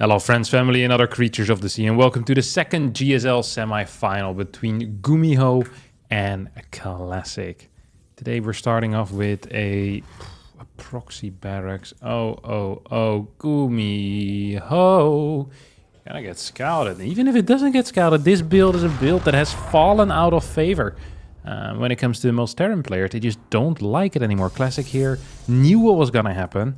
Hello friends, family and other creatures of the sea, and welcome to the second GSL semi-final between Gumiho and Classic. Today we're starting off with a proxy barracks. Oh, Gumiho. Gonna get scouted. Even if it doesn't get scouted, this build is a build that has fallen out of favor. When it comes to most Terran players, they just don't like it anymore. Classic here knew what was gonna happen.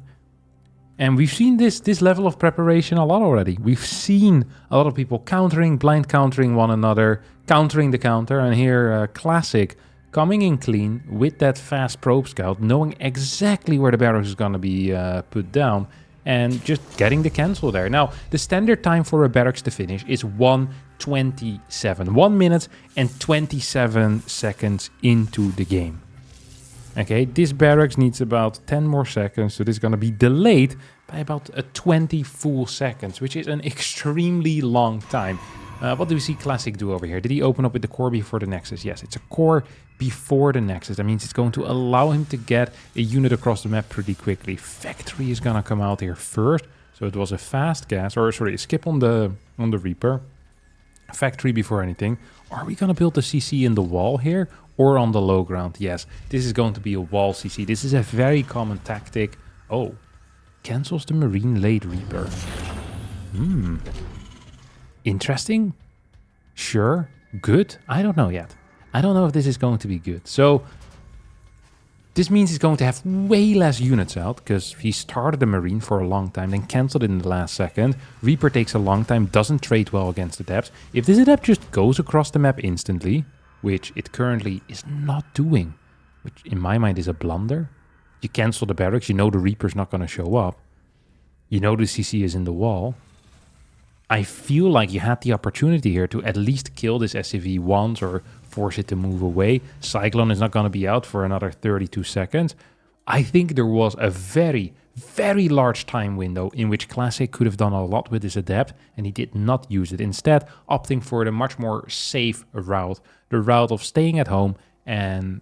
And we've seen this level of preparation a lot already. We've seen a lot of people countering, blind countering one another, countering the counter. And here, Classic coming in clean with that fast probe scout, knowing exactly where the barracks is going to be put down, and just getting the cancel there. Now, the standard time for a barracks to finish is 1:27. 1 minute and 27 seconds into the game. Okay, this barracks needs about 10 more seconds, so this is going to be delayed by about 20 full seconds, which is an extremely long time. What do we see Classic do over here? Did he open up with the core before the Nexus? Yes, it's a core before the Nexus. That means it's going to allow him to get a unit across the map pretty quickly. Factory is going to come out here first, so it was a fast gas, or sorry, a skip on the Reaper. Factory before anything. Are we going to build the CC in the wall here? Or on the low ground? Yes, this is going to be a wall CC. This is a very common tactic. Oh, cancels the Marine late Reaper. Interesting. Sure. Good. I don't know yet. I don't know if this is going to be good. So this means he's going to have way less units out because he started the Marine for a long time, then canceled it in the last second. Reaper takes a long time, doesn't trade well against Adepts. If this Adept just goes across the map instantly, which it currently is not doing, which in my mind is a blunder. You cancel the barracks, you know the Reaper's not going to show up. You know the CC is in the wall. I feel like you had the opportunity here to at least kill this SCV once or force it to move away. Cyclone is not going to be out for another 32 seconds. I think there was a very, very large time window in which Classic could have done a lot with this Adept, and he did not use it. Instead, opting for the much more safe route, the route of staying at home and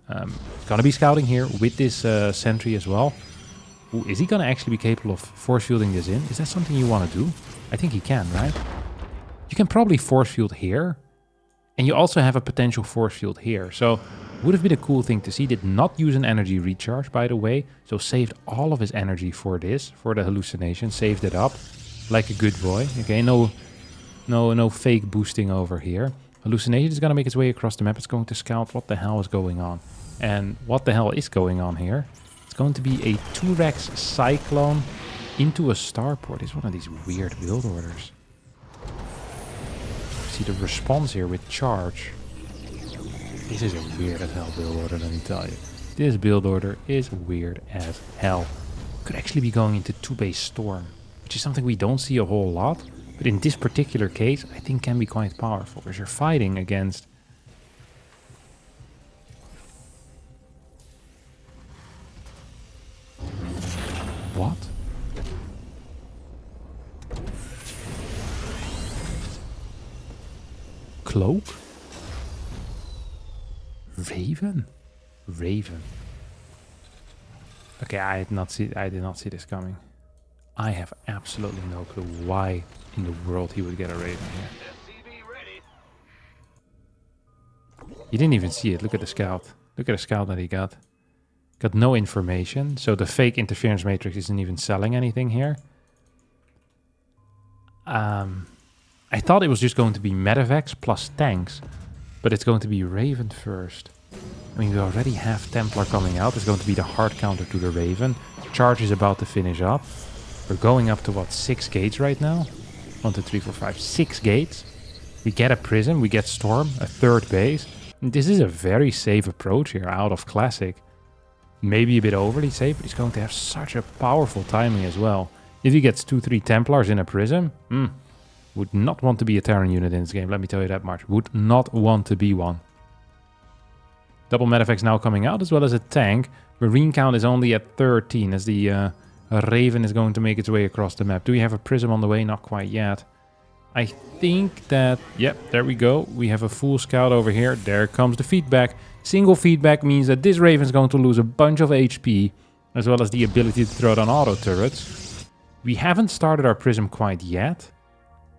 gonna be scouting here with this sentry as well. Ooh, is he gonna actually be capable of force fielding this in? Is that something you want to do? I think he can, right? You can probably force field here, and you also have a potential force field here. So would have been a cool thing to see. Did not use an energy recharge, by the way. So saved all of his energy for this, for the hallucination. Saved it up like a good boy. Okay, no fake boosting over here. Hallucination is going to make its way across the map. It's going to scout what the hell is going on. And what the hell is going on here? It's going to be a 2-Rex Cyclone into a starport. It's one of these weird build orders. See the response here with charge. This is a weird as hell build order, let me tell you. This build order is weird as hell. Could actually be going into 2-base storm, which is something we don't see a whole lot. But in this particular case, I think can be quite powerful. Because you're fighting against... What? Cloak? Raven? Raven. Okay, I did not see this coming. I have absolutely no clue why in the world he would get a Raven here. You didn't even see it. Look at the scout. Look at the scout that he got. Got no information. So the fake interference matrix isn't even selling anything here. I thought it was just going to be medevacs plus tanks. But it's going to be Raven first. I mean, we already have Templar coming out. It's going to be the hard counter to the Raven. Charge is about to finish up. We're going up to, what, 6 gates right now? 1, 2, 3, 4, 5, 6 gates. We get a Prism, we get Storm, a 3rd base. And this is a very safe approach here out of Classic. Maybe a bit overly safe, but he's going to have such a powerful timing as well. If he gets 2, 3 Templars in a Prism, would not want to be a Terran unit in this game, let me tell you that much. Would not want to be one. Double Medevacs now coming out, as well as a tank. Marine count is only at 13, as the Raven is going to make its way across the map. Do we have a Prism on the way? Not quite yet. I think that, yep, there we go. We have a full scout over here. There comes the feedback. Single feedback means that this Raven is going to lose a bunch of HP, as well as the ability to throw down auto turrets. We haven't started our prism quite yet,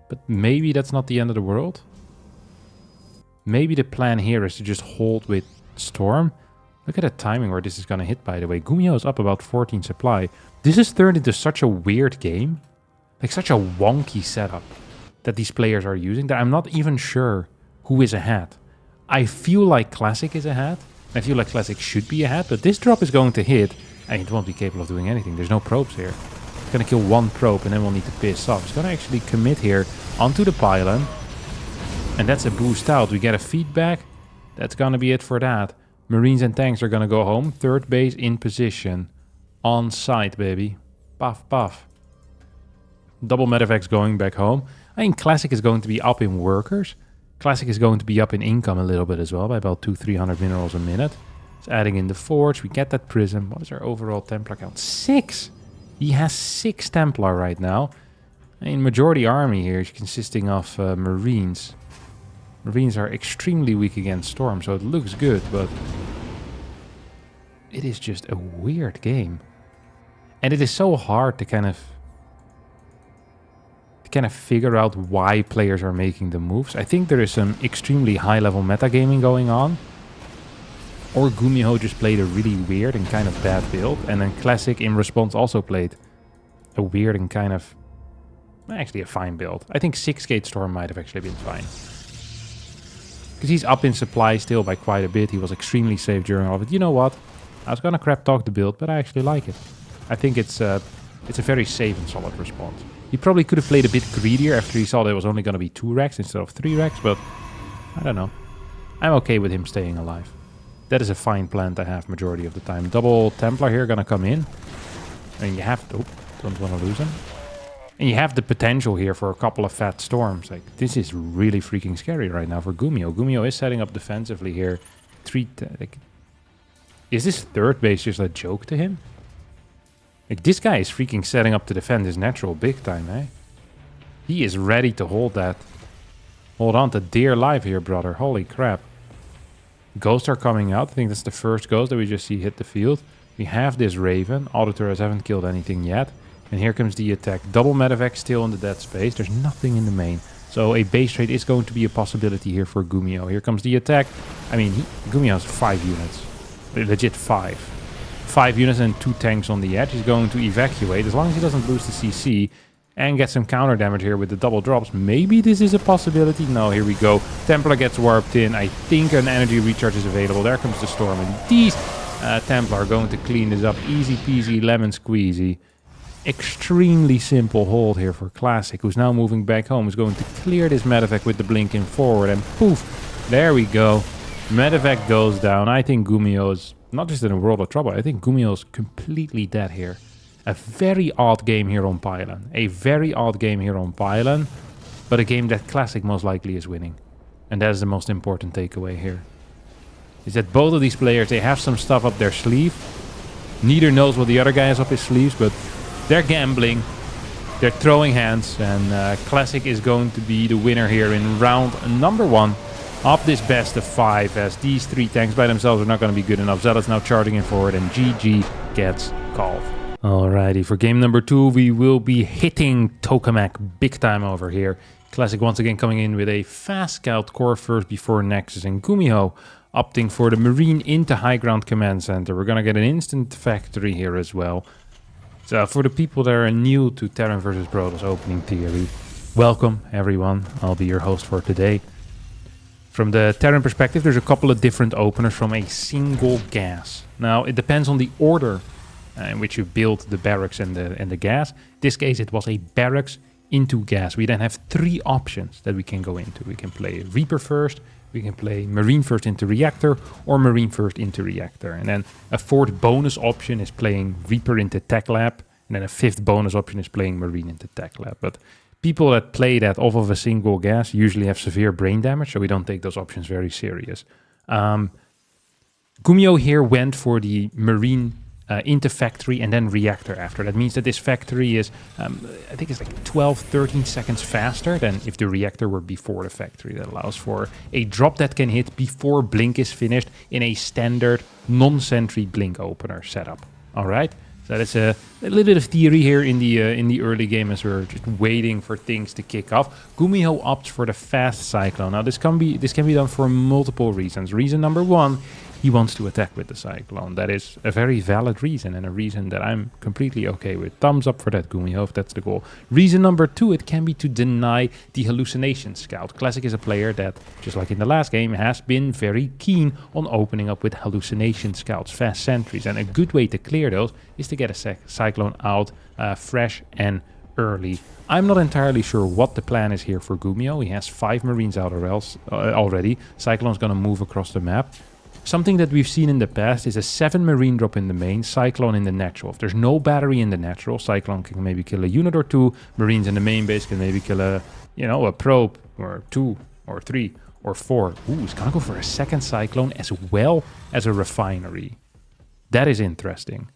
but maybe that's not the end of the world. Maybe the plan here is to just hold with Storm. Look at the timing where this is going to hit, by the way. Gumiho is up about 14 supply. This has turned into such a weird game. Like such a wonky setup that these players are using that I'm not even sure who is ahead. I feel like Classic is ahead. I feel like Classic should be ahead, but this drop is going to hit and it won't be capable of doing anything. There's no probes here. It's going to kill one probe and then we'll need to piss off. It's going to actually commit here onto the pylon. And that's a boost out. We get a feedback. That's going to be it for that. Marines and tanks are going to go home. Third base in position. On site, baby. Puff, puff. Double medevacs going back home. I think Classic is going to be up in workers. Classic is going to be up in income a little bit as well, by about 200-300 minerals a minute. It's adding in the forge. We get that prism. What is our overall Templar count? 6! He has 6 Templar right now. I mean, majority army here is consisting of Marines. Marines are extremely weak against Storm, so it looks good, but it is just a weird game. And it is so hard to kind of figure out why players are making the moves. I think there is some extremely high-level metagaming going on. Or Gumiho just played a really weird and kind of bad build. And then Classic in response also played a weird and kind of... actually a fine build. I think 6-gate Storm might have actually been fine. Because he's up in supply still by quite a bit. He was extremely safe during all of it. You know what? I was going to crap talk the build, but I actually like it. I think it's a very safe and solid response. He probably could have played a bit greedier after he saw there was only going to be 2 racks instead of 3 racks, but I don't know. I'm okay with him staying alive. That is a fine plan to have majority of the time. Double Templar here going to come in. And you have to... don't want to lose him. And you have the potential here for a couple of fat storms. Like, this is really freaking scary right now for Gumiho. Gumiho is setting up defensively here. Is this third base just a joke to him? Like, this guy is freaking setting up to defend his natural big time, eh? He is ready to hold that. Hold on to dear life here, brother. Holy crap. Ghosts are coming out. I think that's the first ghost that we just see hit the field. We have this Raven. Auditors haven't killed anything yet. And here comes the attack. Double medevac still in the dead space. There's nothing in the main. So a base trade is going to be a possibility here for Gumiho. Here comes the attack. I mean, Gumiho has 5 units. Legit 5. 5 units and 2 tanks on the edge. He's going to evacuate. As long as he doesn't lose the CC and get some counter damage here with the double drops. Maybe this is a possibility. No, here we go. Templar gets warped in. I think an energy recharge is available. There comes the storm. And these Templar are going to clean this up. Easy peasy, lemon squeezy. Extremely simple hold here for Classic, who's now moving back home. Is going to clear this medevac with the blinking forward. And poof, there we go. Medevac goes down. I think Gumiho is not just in a world of trouble. I think Gumiho is completely dead here. A very odd game here on Pylon. A very odd game here on Pylon. But a game that Classic most likely is winning. And that is the most important takeaway here. Is that both of these players, they have some stuff up their sleeve. Neither knows what the other guy has up his sleeves, but they're gambling. They're throwing hands. And Classic is going to be the winner here in round number 1. Of this best of 5, as these 3 tanks by themselves are not going to be good enough. Zealot's now charging in forward, and GG gets called. Alrighty, for game number 2, we will be hitting Tokamak big time over here. Classic once again coming in with a fast scout core first before Nexus, and Gumiho opting for the Marine into High Ground Command Center. We're going to get an instant factory here as well. So for the people that are new to Terran vs. Protoss opening theory, welcome everyone. I'll be your host for today. From the Terran perspective, there's a couple of different openers from a single gas. Now, it depends on the order in which you build the barracks and the gas. In this case, it was a barracks into gas. We then have 3 options that we can go into. We can play Reaper first, we can play Marine first into Reactor, or Marine first into Reactor. And then a 4th bonus option is playing Reaper into Tech Lab, and then a 5th bonus option is playing Marine into Tech Lab. But people that play that off of a single gas usually have severe brain damage, so we don't take those options very serious. Gumiho here went for the Marine into factory and then reactor after. That means that this factory is, I think it's like 12, 13 seconds faster than if the reactor were before the factory. That allows for a drop that can hit before blink is finished in a standard non-sentry blink opener setup. All right? So that's a little bit of theory here in the early game as we're just waiting for things to kick off. Gumiho opts for the fast Cyclone. Now this can be done for multiple reasons. Reason number one, he wants to attack with the Cyclone. That is a very valid reason and a reason that I'm completely okay with. Thumbs up for that, Gumiho, if that's the goal. Reason number two, it can be to deny the Hallucination Scout. Classic is a player that, just like in the last game, has been very keen on opening up with Hallucination Scouts, fast sentries. And a good way to clear those is to get a Cyclone out fresh and early. I'm not entirely sure what the plan is here for Gumiho. He has 5 Marines out already. Cyclone's going to move across the map. Something that we've seen in the past is a 7 Marine drop in the main, Cyclone in the natural. If there's no battery in the natural, Cyclone can maybe kill a unit or 2. Marines in the main base can maybe kill a probe or 2 or 3 or 4. Ooh, he's gonna go for a second Cyclone as well as a refinery. That is interesting.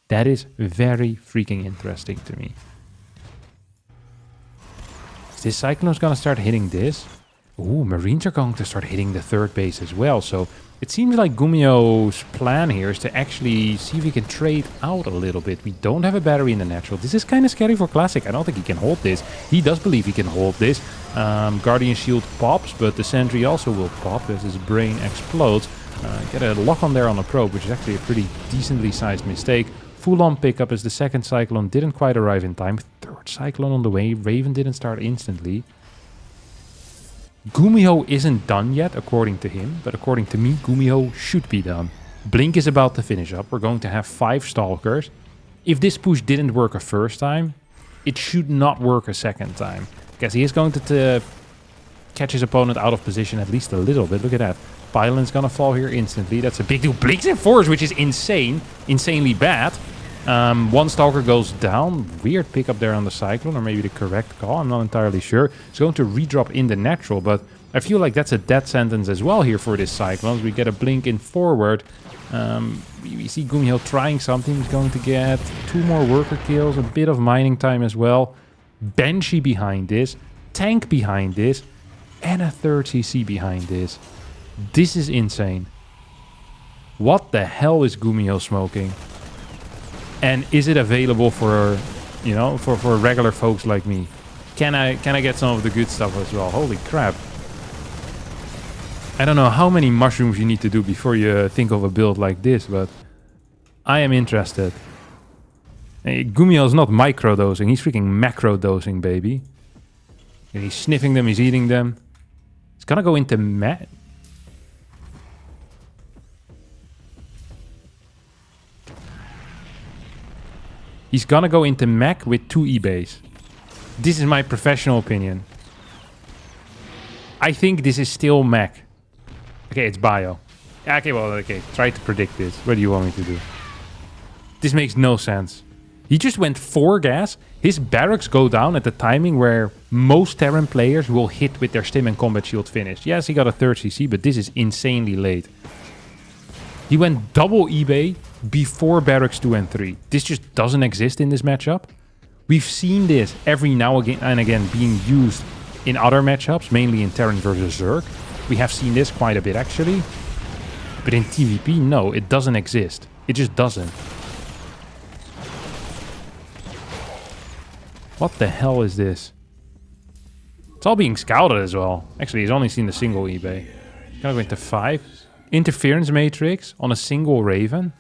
That is very freaking interesting to me. This Cyclone's gonna start hitting this. Ooh, Marines are going to start hitting the third base as well. So it seems like Gumiho's plan here is to actually see if he can trade out a little bit. We don't have a battery in the natural. This is kind of scary for Classic. I don't think he can hold this. He does believe he can hold this. Guardian Shield pops, but the Sentry also will pop as his brain explodes. Get a lock on there on a probe, which is actually a pretty decently sized mistake. Full-on pickup as the second Cyclone didn't quite arrive in time. Third Cyclone on the way. Raven didn't start instantly. Gumiho isn't done yet, according to him, but according to me, Gumiho should be done. Blink is about to finish up. We're going to have 5 Stalkers. If this push didn't work a first time, it should not work a second time. Because he is going to catch his opponent out of position at least a little bit. Look at that. Pylon's gonna fall here instantly. That's a big deal. Blinks in force, which is insane. Insanely bad. 1 Stalker goes down. Weird pickup there on the Cyclone, or maybe the correct call. I'm not entirely sure. It's going to redrop in the natural, but I feel like that's a death sentence as well here for this Cyclone. We get a blink in forward. We see Gumiho trying something. He's going to get 2 more worker kills, a bit of mining time as well. Banshee behind this, tank behind this, and a 3rd CC behind this. This is insane. What the hell is Gumiho smoking? And is it available for, for regular folks like me? Can I get some of the good stuff as well? Holy crap. I don't know how many mushrooms you need to do before you think of a build like this, but I am interested. Hey, Gumiho is not micro-dosing, he's freaking macro-dosing, baby. And he's sniffing them, he's eating them. He's gonna go into He's gonna go into mech with 2 eBays. This is my professional opinion. I think this is still mech. Okay, it's bio. Okay, well, okay. Try to predict this. What do you want me to do? This makes no sense. He just went 4 gas. His barracks go down at the timing where most Terran players will hit with their stim and combat shield finished. Yes, he got a 3rd CC, but this is insanely late. He went double eBay before barracks 2 and 3. This just doesn't exist in this matchup. We've seen this every now and again being used in other matchups, mainly in Terran versus Zerg. We have seen this quite a bit actually. But in TVP, no, it doesn't exist. It just doesn't. What the hell is this? It's all being scouted as well. Actually, he's only seen the single eBay. Gonna go into 5. Interference matrix on a single Raven.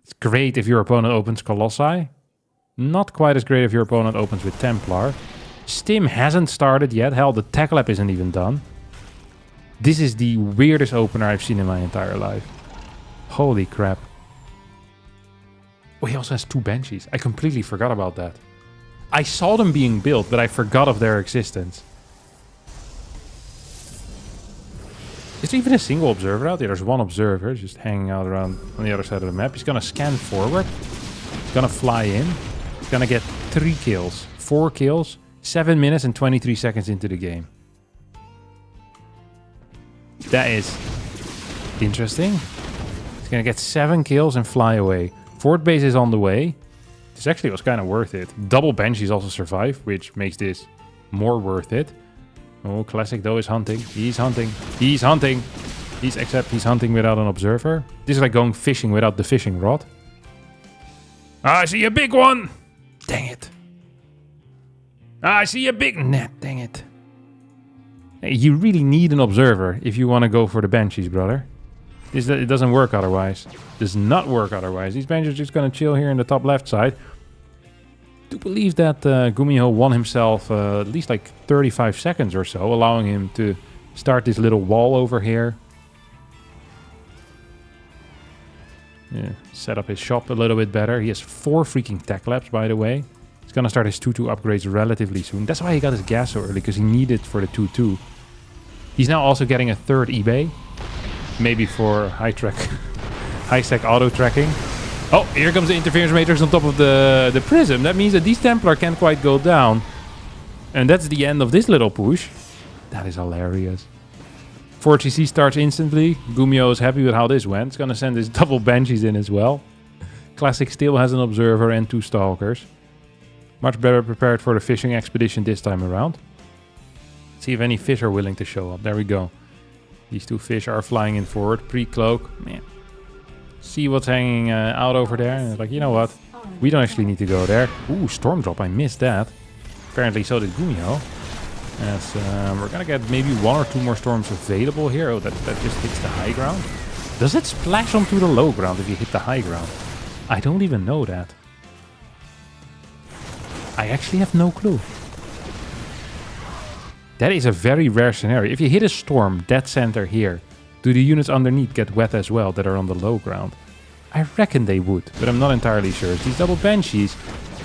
It's great if your opponent opens Colossi. Not quite as great if your opponent opens with Templar. Stim hasn't started yet. Hell, the tech lab isn't even done. This is the weirdest opener I've seen in my entire life. Holy crap. Oh, he also has 2 Banshees. I completely forgot about that. I saw them being built, but I forgot of their existence. Is there even a single observer out there? There's 1 observer just hanging out around on the other side of the map. He's gonna scan forward. He's gonna fly in. He's gonna get 3 kills. 4 kills. 7 minutes and 23 seconds into the game. That is interesting. He's gonna get 7 kills and fly away. 4th base is on the way. This actually was kind of worth it. Double Banshees also survive, which makes this more worth it. Oh, Classic though is hunting. He's hunting. He's hunting. Except he's hunting without an observer. This is like going fishing without the fishing rod. I see a big one. Dang it. I see a big net. Dang it. Hey, you really need an observer if you want to go for the Banshees, brother. It doesn't work otherwise. Does not work otherwise. These Banshees are just going to chill here in the top left side. I do believe that Gumiho won himself at least like 35 seconds or so, allowing him to start this little wall over here. Yeah, set up his shop a little bit better. He has 4 freaking tech labs, by the way. He's going to start his 2-2 upgrades relatively soon. That's why he got his gas so early, because he needed for the 2-2. He's now also getting a 3rd eBay. Maybe for high-stack auto-tracking. Oh, here comes the interference matrix on top of the prism. That means that these Templar can't quite go down. And that's the end of this little push. That is hilarious. 4GC starts instantly. Gumiho is happy with how this went. It's going to send his double Banshees in as well. Classic still has an observer and 2 stalkers. Much better prepared for the fishing expedition this time around. Let's see if any fish are willing to show up. There we go. These 2 fish are flying in forward. Pre-cloak. Man. See what's hanging out over there. And like, you know what? We don't actually need to go there. Ooh, storm drop. I missed that. Apparently so did Gumiho. As we're gonna get maybe 1 or 2 more storms available here. Oh, that just hits the high ground. Does it splash onto the low ground if you hit the high ground? I don't even know that. I actually have no clue. That is a very rare scenario. If you hit a storm, dead center here, do the units underneath get wet as well that are on the low ground? I reckon they would, but I'm not entirely sure. These double Banshees,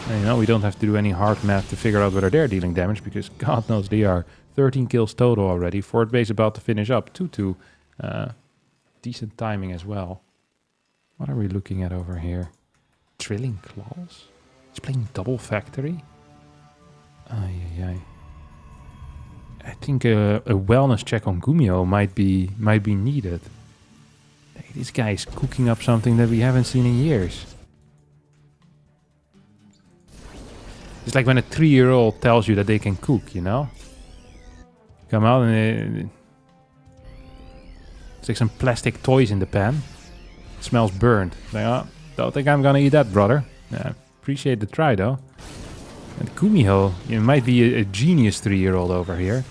you know, we don't have to do any hard math to figure out whether they're dealing damage, because God knows they are. 13 kills total already. Fort base about to finish up. 2-2. Decent timing as well. What are we looking at over here? Drilling claws? He's playing double factory? Ay. I think a wellness check on Gumiho might be needed. Hey, this guy is cooking up something that we haven't seen in years. It's like when a 3-year-old tells you that they can cook, you know? Come out and it's like some plastic toys in the pan. It smells burnt. Like, oh, don't think I'm gonna eat that, brother. Yeah, appreciate the try though. And Gumiho, you might be a genius 3-year-old over here.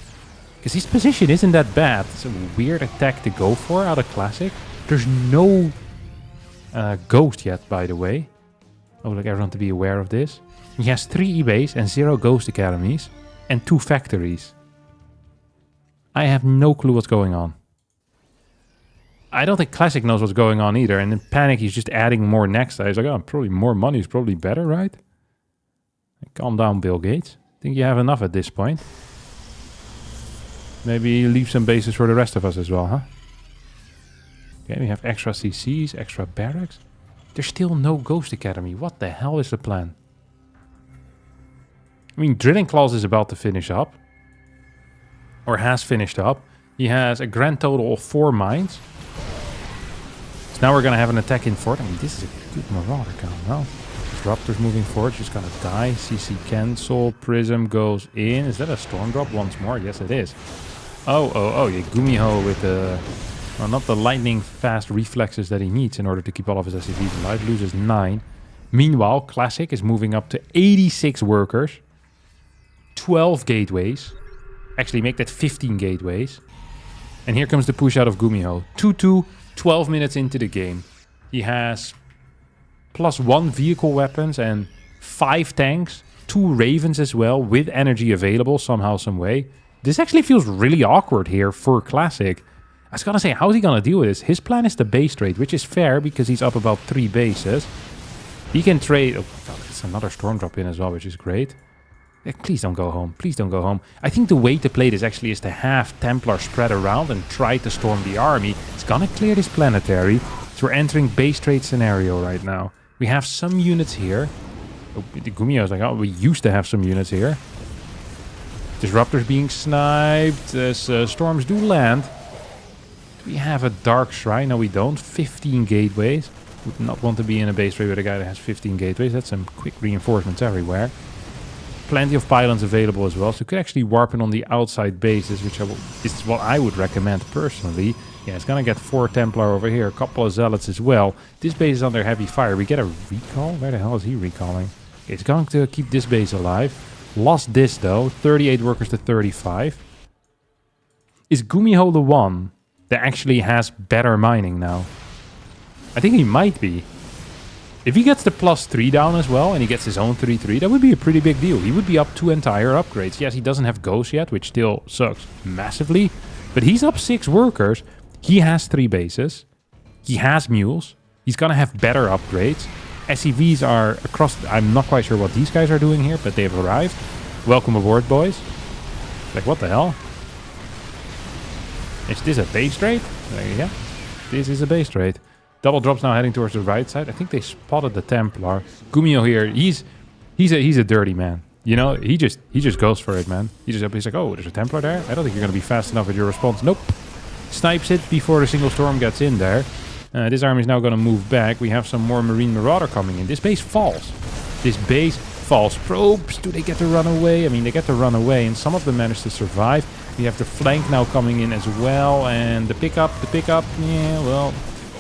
Because his position isn't that bad. It's a weird attack to go for out of Classic. There's no Ghost yet, by the way. I would like everyone to be aware of this. He has 3 eBays and 0 Ghost Academies. And 2 factories. I have no clue what's going on. I don't think Classic knows what's going on either. And in panic, he's just adding more next. He's like, oh, probably more money is probably better, right? Calm down, Bill Gates. I think you have enough at this point. Maybe leave some bases for the rest of us as well, huh? Okay, we have extra CCs, extra barracks. There's still no Ghost Academy. What the hell is the plan? I mean, Drilling Claws is about to finish up. Or has finished up. He has a grand total of 4 mines. So now we're going to have an attack in fort. I mean, this is a good Marauder count, no? Disruptor's moving forward. She's going to die. CC cancel. Prism goes in. Is that a storm drop once more? Yes, it is. Oh, yeah, Gumiho with the... Well, not the lightning fast reflexes that he needs in order to keep all of his SCVs alive. Loses 9. Meanwhile, Classic is moving up to 86 workers. 12 gateways. Actually, make that 15 gateways. And here comes the push out of Gumiho. 2-2, 12 minutes into the game. He has +1 vehicle weapons and 5 tanks. 2 Ravens as well, with energy available somehow, some way. This actually feels really awkward here for Classic. I was gonna say, how is he gonna deal with this? His plan is the base trade, which is fair because he's up about 3 bases. He can trade... Oh, God, there's another storm drop in as well, which is great. Please don't go home. Please don't go home. I think the way to play this actually is to have Templar spread around and try to storm the army. It's gonna clear this planetary. So we're entering base trade scenario right now. We have some units here. Oh, the Gumiho is like, oh, we used to have some units here. Disruptors being sniped as storms do land. Do we have a Dark Shrine? No, we don't. 15 gateways. Would not want to be in a base trade with a guy that has 15 gateways. That's some quick reinforcements everywhere. plenty of pylons available as well, so you could actually warp in on the outside bases, which is what I would recommend personally. Yeah, it's gonna get 4 Templar over here, a couple of Zealots as well. This base is under heavy fire. We get a recall? Where the hell is he recalling? Okay, it's going to keep this base alive. Lost this though, 38 workers to 35. Is Gumiho the one that actually has better mining now? I think he might be. If he gets the +3 down as well, and he gets his own 3-3, that would be a pretty big deal. He would be up 2 entire upgrades. Yes, he doesn't have Ghost yet, which still sucks massively. But he's up 6 workers. He has 3 bases. He has mules. He's gonna have better upgrades. SCVs are across... I'm not quite sure what these guys are doing here, but they've arrived. Welcome aboard, boys. Like, what the hell? Is this a base trade? There you go. This is a base trade. Double drops now heading towards the right side. I think they spotted the Templar. Gumiho here, he's a dirty man. You know, he just goes for it, man. He's like, oh, there's a Templar there? I don't think you're gonna be fast enough with your response. Nope. Snipes it before the single storm gets in there. This army is now gonna move back. We have some more Marine Marauder coming in. This base falls. This base falls. Probes, do they get to run away? I mean, they get to run away, and some of them manage to survive. We have the flank now coming in as well, and the pickup, yeah, well...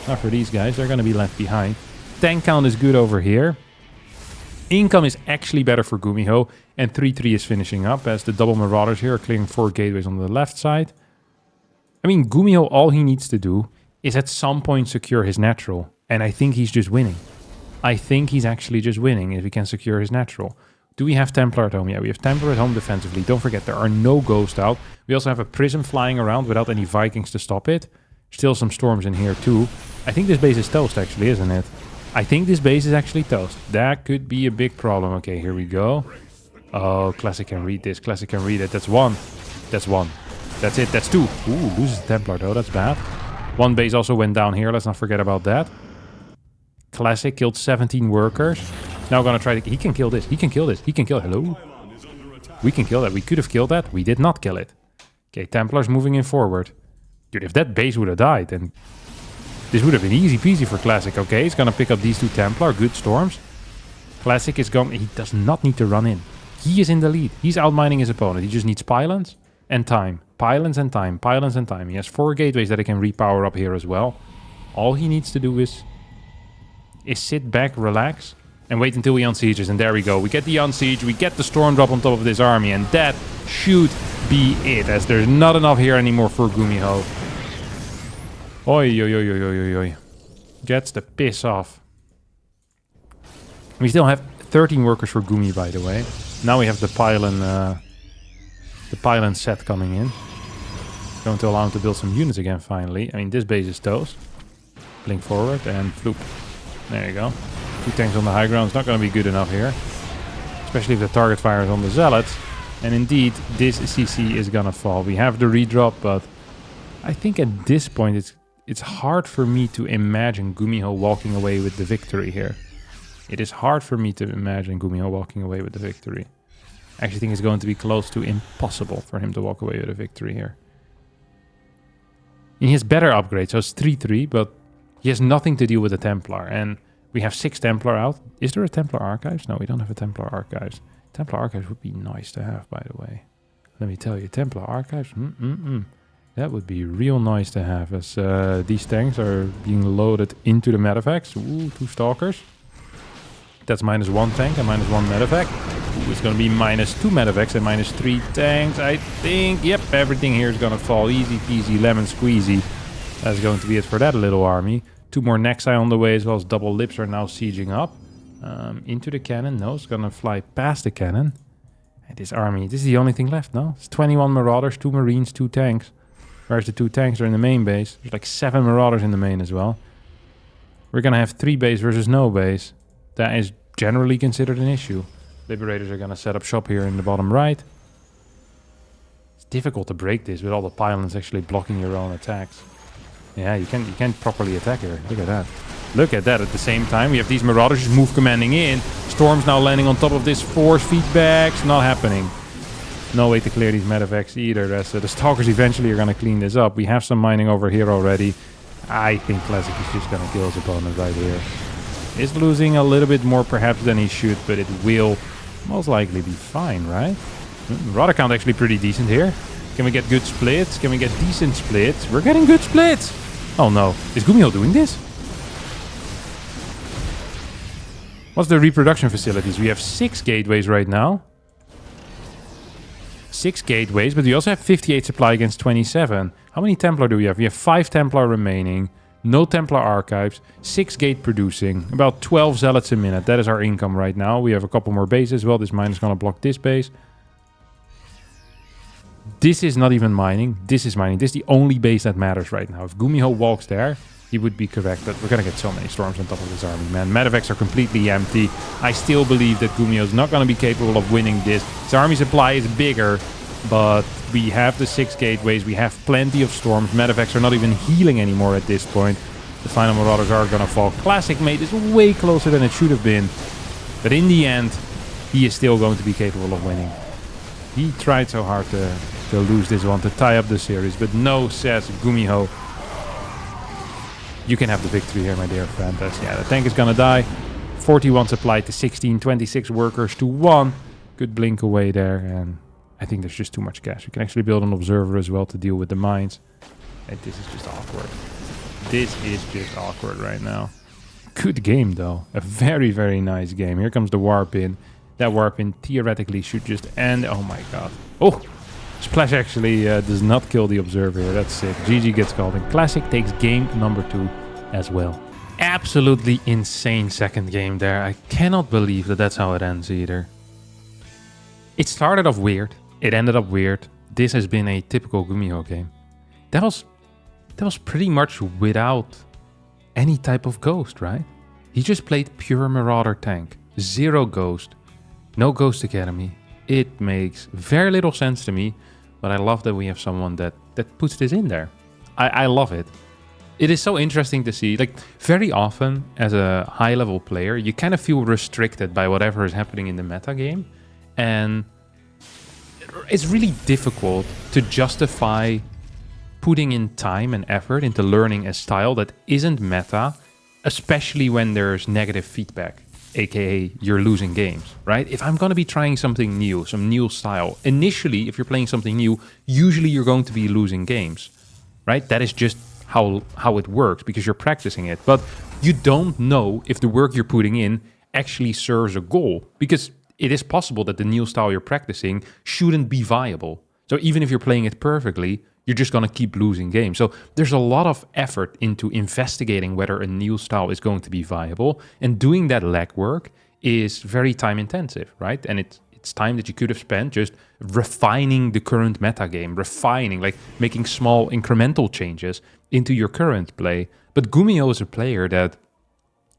not for these guys, they're going to be left behind. Tank count is good over here. Income is actually better for Gumiho. And 3-3 is finishing up as the double Marauders here are clearing 4 gateways on the left side. I mean, Gumiho, all he needs to do is at some point secure his natural. And I think he's just winning. I think he's actually just winning if he can secure his natural. Do we have Templar at home? Yeah, we have Templar at home defensively. Don't forget, there are no Ghosts out. We also have a Prism flying around without any Vikings to stop it. Still some storms in here too. I think this base is toast actually, isn't it? I think this base is actually toast. That could be a big problem. Okay, here we go. Oh, Classic can read this. Classic can read it. That's 1. That's 1. That's it. That's 2. Ooh, loses the Templar though. That's bad. 1 base also went down here. Let's not forget about that. Classic killed 17 workers. Now gonna try to... He can kill this. He can kill this. He can kill... Hello? We can kill that. We could have killed that. We did not kill it. Okay, Templar's moving in forward. Dude, if that base would have died, then this would have been easy peasy for Classic. Okay, he's gonna pick up these 2 Templar. Good storms. Classic is gone. He does not need to run in. He is in the lead. He's outmining his opponent. He just needs pylons and time. Pylons and time. Pylons and time. He has 4 gateways that he can repower up here as well. All he needs to do is sit back, relax, and wait until he unsieges. And there we go. We get the unsiege. We get the storm drop on top of this army. And that should be it, as there's not enough here anymore for Gumiho. Oi, oi, oi, oi, oi, oi. Gets the piss off. We still have 13 workers for Gumi, by the way. Now we have the pylon set coming in. Going to allow him to build some units again, finally. I mean, this base is toast. Blink forward and floop. There you go. 2 tanks on the high ground is not going to be good enough here. Especially if the target fire is on the Zealots. And indeed, this CC is going to fall. We have the redrop, but I think at this point it's hard for me to imagine Gumiho walking away with the victory here. It is hard for me to imagine Gumiho walking away with the victory. I actually think it's going to be close to impossible for him to walk away with a victory here. And he has better upgrades, so it's 3-3, but he has nothing to deal with the Templar. And we have 6 Templar out. Is there a Templar Archives? No, we don't have a Templar Archives. Templar Archives would be nice to have, by the way. Let me tell you, Templar Archives, that would be real nice to have, as these tanks are being loaded into the medevacts. Ooh, 2 Stalkers. That's -1 tank and -1 medevac. Ooh, it's going to be -2 medevacs and -3 tanks, I think. Yep, everything here is going to fall. Easy peasy, lemon squeezy. That's going to be it for that little army. 2 more Nexi on the way, as well as double lips are now sieging up. Into the cannon. No, it's going to fly past the cannon. And this army, this is the only thing left, no? It's 21 Marauders, 2 Marines, 2 tanks. Whereas the 2 tanks are in the main base. There's like 7 Marauders in the main as well. We're going to have 3 base versus no base. That is generally considered an issue. Liberators are going to set up shop here in the bottom right. It's difficult to break this with all the pylons actually blocking your own attacks. Yeah, you can't properly attack here. Look at that. Look at that. At the same time, we have these Marauders just move commanding in. Storms now landing on top of this. Force feedbacks. Not happening. No way to clear these medevacs either. As the Stalkers eventually are going to clean this up. We have some mining over here already. I think Classic is just going to kill his opponent right here. Is losing a little bit more perhaps than he should, but it will most likely be fine, right? Marauder count actually pretty decent here. Can we get good splits? Can we get decent splits? We're getting good splits! Oh no, is Gumiho doing this? What's the reproduction facilities? We have 6 gateways right now. 6 gateways, but we also have 58 supply against 27. How many Templar do we have? We have 5 Templar remaining. No Templar archives. 6 gate producing. About 12 zealots a minute. That is our income right now. We have a couple more bases as well. This mine is going to block this base. This is not even mining. This is mining. This is the only base that matters right now. If Gumiho walks there, he would be correct. But we're going to get so many storms on top of this army, man. Medevacs are completely empty. I still believe that Gumiho is not going to be capable of winning this. His army supply is bigger, but we have the 6 gateways. We have plenty of storms. Medevacs are not even healing anymore at this point. The final Marauders are going to fall. Classic mate is way closer than it should have been. But in the end, he is still going to be capable of winning. He tried so hard to lose this one, to tie up the series. But no, says Gumiho. You can have the victory here, my dear friend. Yeah, the tank is going to die. 41 supply to 16, 26 workers to 1. Good blink away there. And I think there's just too much cash. You can actually build an observer as well to deal with the mines. And this is just awkward. This is just awkward right now. Good game, though. A very, very nice game. Here comes the warp in. That warp in theoretically should just end. Oh my god. Oh! Splash actually does not kill the observer here. That's sick. GG gets called. And Classic takes game number 2 as well. Absolutely insane second game there. I cannot believe that that's how it ends either. It started off weird. It ended up weird. This has been a typical Gumiho game. That was pretty much without any type of ghost, right? He just played pure Marauder tank. 0 ghost. No Ghost Academy. It makes very little sense to me, but I love that we have someone that puts this in there. I love it. It is so interesting to see. Like, very often as a high-level player, you kind of feel restricted by whatever is happening in the meta game, and it's really difficult to justify putting in time and effort into learning a style that isn't meta, especially when there's negative feedback. AKA you're losing games, right? If I'm going to be trying something new, some new style, initially, if you're playing something new, usually you're going to be losing games, right? That is just how it works because you're practicing it. But you don't know if the work you're putting in actually serves a goal because it is possible that the new style you're practicing shouldn't be viable. So even if you're playing it perfectly, you're just going to keep losing games. So there's a lot of effort into investigating whether a new style is going to be viable. And doing that legwork is very time intensive, right? And it's time that you could have spent just refining the current meta game, like making small incremental changes into your current play. But Gumiho is a player that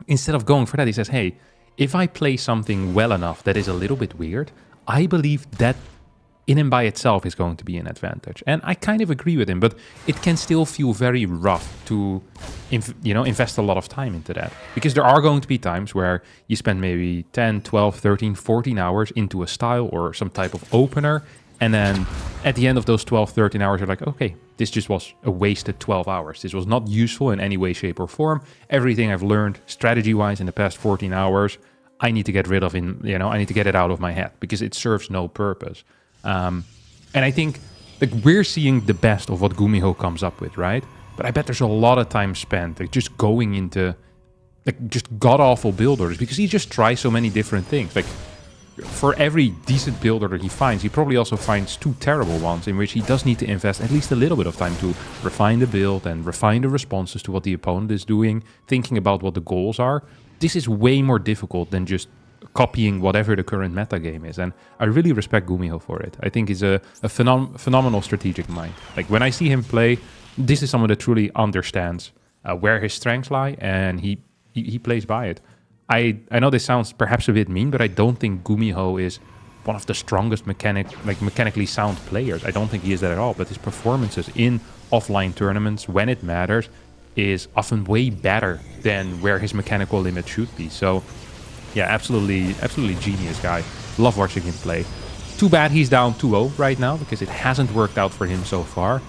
instead of going for that, he says, hey, if I play something well enough that is a little bit weird, I believe that in and by itself is going to be an advantage. And I kind of agree with him, but it can still feel very rough to invest a lot of time into that. Because there are going to be times where you spend maybe 10, 12, 13, 14 hours into a style or some type of opener. And then at the end of those 12, 13 hours, you're like, okay, this just was a wasted 12 hours. This was not useful in any way, shape, or form. Everything I've learned strategy-wise in the past 14 hours, I need to get rid of I need to get it out of my head because it serves no purpose. And I think like we're seeing the best of what Gumiho comes up with, right? But I bet there's a lot of time spent like just going into like just god-awful builders because he just tries so many different things. Like for every decent builder that he finds, he probably also finds 2 terrible ones in which he does need to invest at least a little bit of time to refine the build and refine the responses to what the opponent is doing, thinking about what the goals are. This is way more difficult than just copying whatever the current meta game is, and I really respect Gumiho for it. I think he's a phenomenal strategic mind. Like when I see him play, this is someone that truly understands where his strengths lie, and he plays by it. I know this sounds perhaps a bit mean, but I don't think Gumiho is one of the strongest mechanically sound players. I don't think he is that at all, but his performances in offline tournaments, when it matters, is often way better than where his mechanical limit should be. So yeah, absolutely genius guy. Love watching him play. Too bad he's down 2-0 right now because it hasn't worked out for him so far.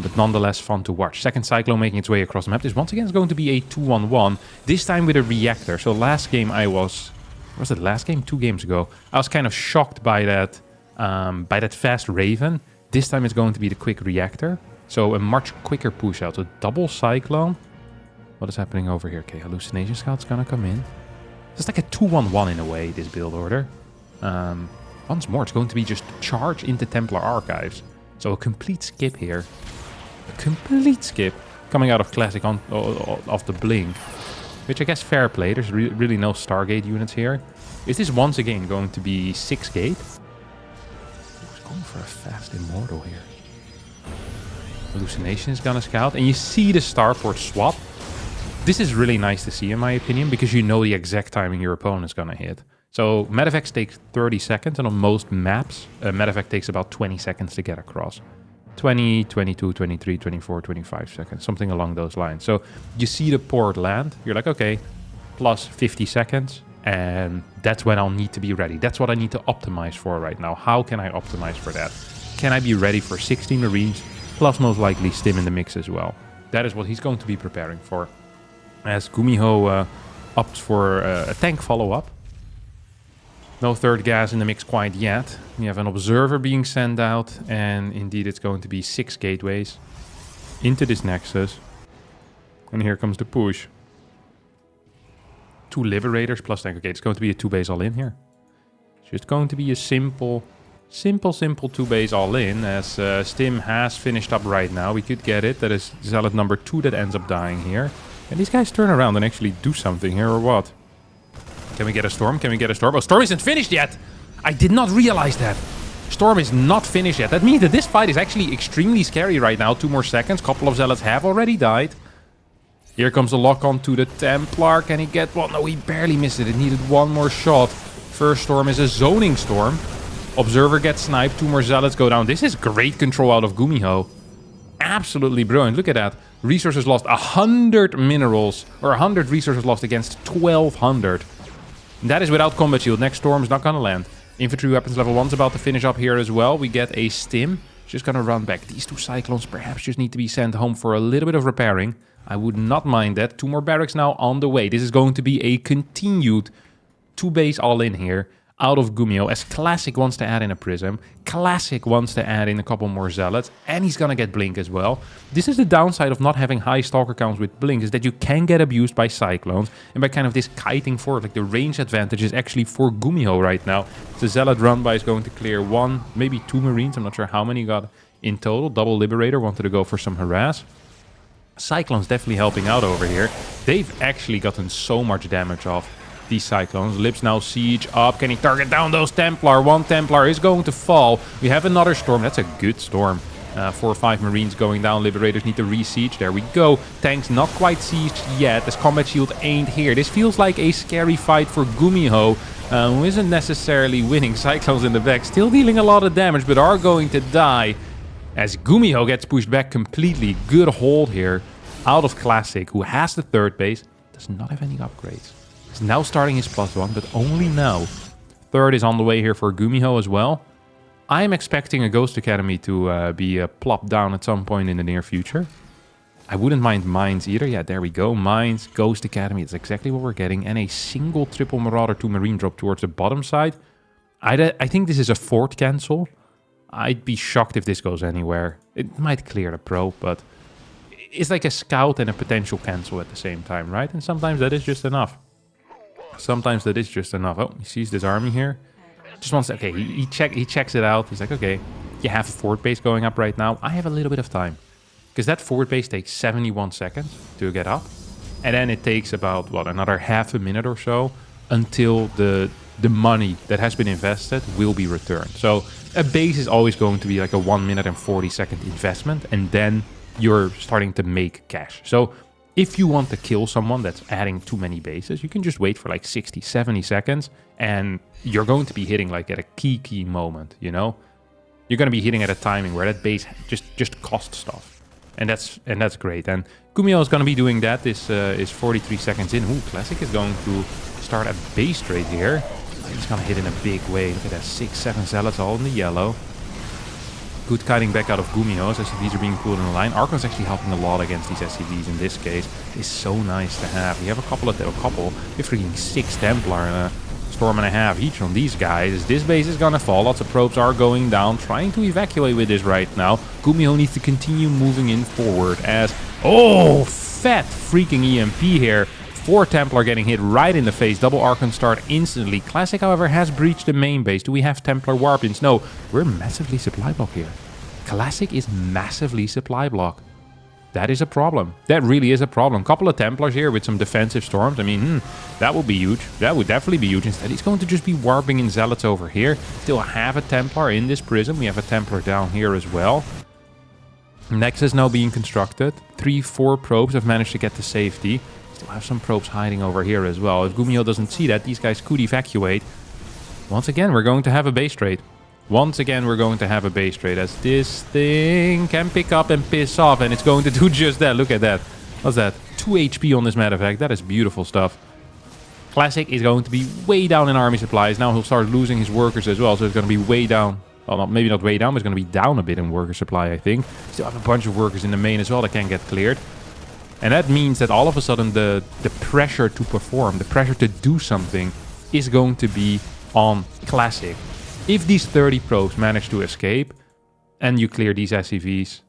But nonetheless fun to watch. Second Cyclone making its way across the map. This once again is going to be a 2-1-1. This time with a reactor. So last game I was Was it last game? 2 games ago. I was kind of shocked by that fast Raven. This time it's going to be the quick reactor. So a much quicker push out. So double Cyclone. What is happening over here? Okay, Hallucination Scout's gonna come in. It's like a 2-1-1 in a way, this build order. Once more, it's going to be just charge into Templar Archives. So a complete skip here. A complete skip coming out of Classic off the Blink. Which I guess fair play. There's really no Stargate units here. Is this once again going to be 6 gate? Who's going for a fast Immortal here? Hallucination is gonna scout. And you see the starport swap. This is really nice to see in my opinion, because you know the exact timing your opponent's gonna hit. So Medevacs take 30 seconds, and on most maps, Medevac takes about 20 seconds to get across. 20, 22, 23, 24, 25 seconds, something along those lines. So you see the port land, you're like, okay, plus 50 seconds, and that's when I'll need to be ready. That's what I need to optimize for right now. How can I optimize for that? Can I be ready for 16 Marines, plus most likely Stim in the mix as well? That is what he's going to be preparing for. As Gumiho opts for a tank follow-up. No third gas in the mix quite yet. We have an observer being sent out, and indeed it's going to be 6 gateways into this nexus. And here comes the push. 2 liberators plus tank. Okay, it's going to be a 2-base all-in here. It's just going to be a simple 2-base all-in, as Stim has finished up right now. We could get it. That is Zealot number 2 that ends up dying here. And these guys turn around and actually do something here, or what? Can we get a Storm? Can we get a Storm? Oh, Storm isn't finished yet! I did not realize that. Storm is not finished yet. That means that this fight is actually extremely scary right now. 2 more seconds. Couple of Zealots have already died. Here comes the lock-on to the Templar. Can he get one? No, he barely missed it. It needed 1 more shot. First Storm is a zoning Storm. Observer gets sniped. 2 more Zealots go down. This is great control out of Gumiho. Absolutely brilliant. Look at that. Resources lost. 100 minerals. Or 100 resources lost against 1200. That is without combat shield. Next Storm is not going to land. Infantry weapons level 1 is about to finish up here as well. We get a Stim. Just going to run back. These 2 Cyclones perhaps just need to be sent home for a little bit of repairing. I would not mind that. 2 more barracks now on the way. This is going to be a continued 2-base all-in here out of Gumiho, as Classic wants to add in a Prism. Classic wants to add in a couple more Zealots, and he's gonna get Blink as well. This is the downside of not having high Stalker counts with Blink, is that you can get abused by Cyclones, and by kind of this kiting forward, like the range advantage is actually for Gumiho right now. The Zealot run by is going to clear 1, maybe 2 Marines, I'm not sure how many he got in total. Double Liberator wanted to go for some harass. Cyclones definitely helping out over here. They've actually gotten so much damage off these Cyclones. Libs now siege up. Can he target down those Templar? 1 Templar is going to fall. We have another Storm. That's a good Storm. 4 or 5 Marines going down. Liberators need to re-siege. There we go. Tanks not quite sieged yet, as combat shield ain't here. This feels like a scary fight for Gumiho, who isn't necessarily winning. Cyclones in the back, still dealing a lot of damage, but are going to die. As Gumiho gets pushed back completely. Good hold here out of Classic, who has the 3rd base. Does not have any upgrades. He's now starting his +1, but only now. 3rd is on the way here for Gumiho as well. I am expecting a Ghost Academy to be plopped down at some point in the near future. I wouldn't mind Mines either. Yeah, there we go. Mines, Ghost Academy. It's exactly what we're getting. And a single triple Marauder 2 Marine drop towards the bottom side. I think this is a 4th cancel. I'd be shocked if this goes anywhere. It might clear the probe, but it's like a scout and a potential cancel at the same time, right? And sometimes that is just enough. Sometimes that is just enough. Oh, he sees this army here. Just wants to, okay, he checks it out. He's like, okay, you have a forward base going up right now. I have a little bit of time. Because that forward base takes 71 seconds to get up. And then it takes about, what, another half a minute or so until the money that has been invested will be returned. So a base is always going to be like a 1 minute and 40 second investment. And then you're starting to make cash. So if you want to kill someone that's adding too many bases, you can just wait for like 60, 70 seconds and you're going to be hitting like at a key moment, you know? You're going to be hitting at a timing where that base just costs stuff. And that's great. And Gumiho is going to be doing that. This is 43 seconds in. Ooh, Classic is going to start a base trade here. He's going to hit in a big way. Look at that, 6, 7 Zealots all in the yellow. Good kiting back out of Gumiho as SCVs are being pulled in the line. Archon's actually helping a lot against these SCVs in this case. It's so nice to have. We have a couple. We're freaking 6 Templar. storm and a half each on these guys. This base is gonna fall. Lots of probes are going down, trying to evacuate with this right now. Gumiho needs to continue moving in forward as... Oh, fat freaking EMP here. 4 Templar getting hit right in the face. Double Archon start instantly. Classic, however, has breached the main base. Do we have Templar warp-ins? No, we're massively supply block here. Classic is massively supply block. That is a problem. That really is a problem. Couple of Templars here with some defensive storms. I mean, that would be huge. That would definitely be huge. Instead, he's going to just be warping in Zealots over here. Still have a Templar in this prism. We have a Templar down here as well. Nexus now being constructed. 3-4 probes have managed to get to safety. Still have some probes hiding over here as well. If Gumiho doesn't see that, these guys could evacuate. Once again, we're going to have a base trade. Once again, we're going to have a base trade as this thing can pick up and piss off, and it's going to do just that. Look at that. What's that? 2 HP on this matter of fact. That is beautiful stuff. Classic is going to be way down in army supplies. Now he'll start losing his workers as well, so it's going to be way down. Well, maybe not way down, but it's going to be down a bit in worker supply, I think. Still have a bunch of workers in the main as well that can get cleared. And that means that all of a sudden the pressure to perform, the pressure to do something is going to be on Classic. If these 30 probes manage to escape and you clear these SCVs,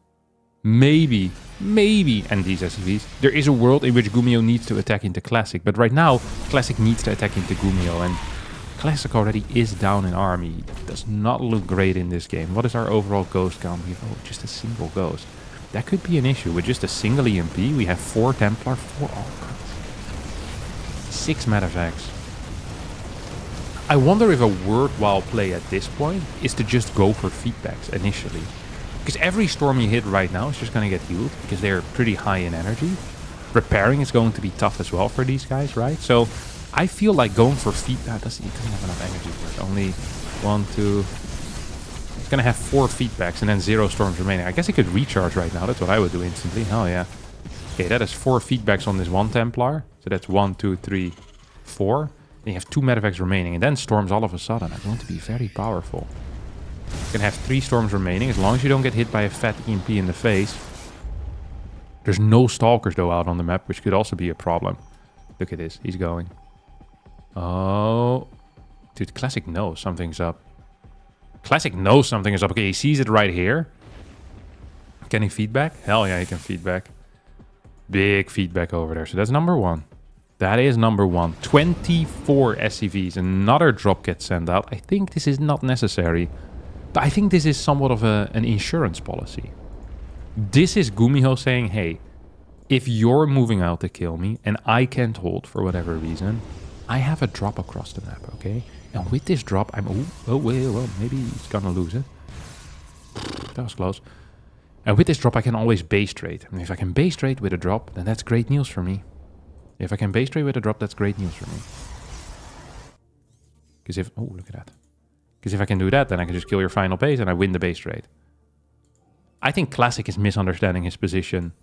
maybe, and these SCVs, there is a world in which Gumiho needs to attack into Classic. But right now, Classic needs to attack into Gumiho, and Classic already is down in army. It does not look great in this game. What is our overall ghost count? We have just a single ghost. That could be an issue. With just a single EMP, we have 4 Templar, 4 Archons, 6 Medavacs. I wonder if a worthwhile play at this point is to just go for feedbacks initially. Because every storm you hit right now is just going to get healed, because they're pretty high in energy. Repairing is going to be tough as well for these guys, right? So I feel like going for feedback doesn't have enough energy for it. Only 1, 2... It's going to have 4 feedbacks and then 0 storms remaining. I guess it could recharge right now. That's what I would do instantly. Hell yeah. Okay, that is 4 feedbacks on this 1 Templar. So that's 1, 2, 3, 4. Then you have 2 Medavacs remaining, and then storms all of a sudden are going to be very powerful. You can have 3 storms remaining, as long as you don't get hit by a fat EMP in the face. There's no Stalkers, though, out on the map, which could also be a problem. Look at this. He's going. Oh. Dude, Classic knows something's up. Classic knows something is up. Okay, he sees it right here. Can he feedback? Hell yeah, he can feedback. Big feedback over there. So that's number 1. That is number 1. 24 SCVs. Another drop gets sent out. I think this is not necessary. But I think this is somewhat of an insurance policy. This is Gumiho saying, hey, if you're moving out to kill me and I can't hold for whatever reason, I have a drop across the map, okay? And with this drop, well, maybe he's gonna lose it. That was close. And with this drop, I can always base trade. And if I can base trade with a drop, then that's great news for me. If I can base trade with a drop, that's great news for me. Because if... Oh, look at that. Because if I can do that, then I can just kill your final base and I win the base trade. I think Classic is misunderstanding his position